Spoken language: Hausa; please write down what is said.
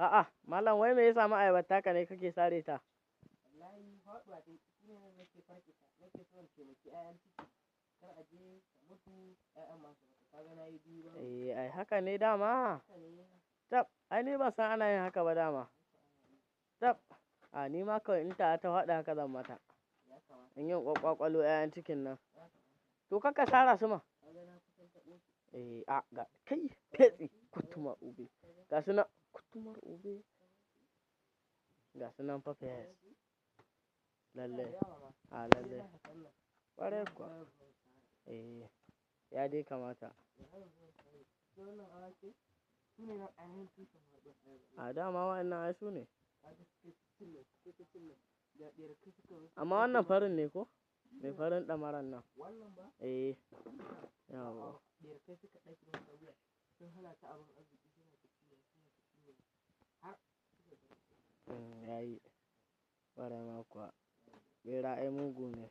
A'a, malam wai me ya samu ayabar taka ne kake sare ta? Wallahi faɗuwa dai shine nake farke ta, nake so in taimaki 'ya'yan ciki. Kar a je ta mutu 'ya'yan masu mutu. Kaga na yi biyu ba. Ai haka ne dama. Tab, ai ni ba san ana yin haka ba dama. Tab, a ni ma kawai in ta faɗa haka zan mata. In yin ƙwaƙwalo 'ya'yan cikin nan. To kaka sara su ma. A ga kai fetsi kutumar ube. Ga su nan kutumar ube. Ga su nan fa fes. Lalle. A lalle. Ƙwarai kuwa. Ya dai kamata. A dama wa'annan ai su ne. Amma wannan farin ne ko? Mai farin ɗamaran nan. Wannan ba? Yawa. Ɗiyarkai suka ɗauki masa wuya. Sun hana ta abin arziki suna ta ciwo har Ya yi. Ƙwarai ma kuwa. Ɓera ai mugu ne.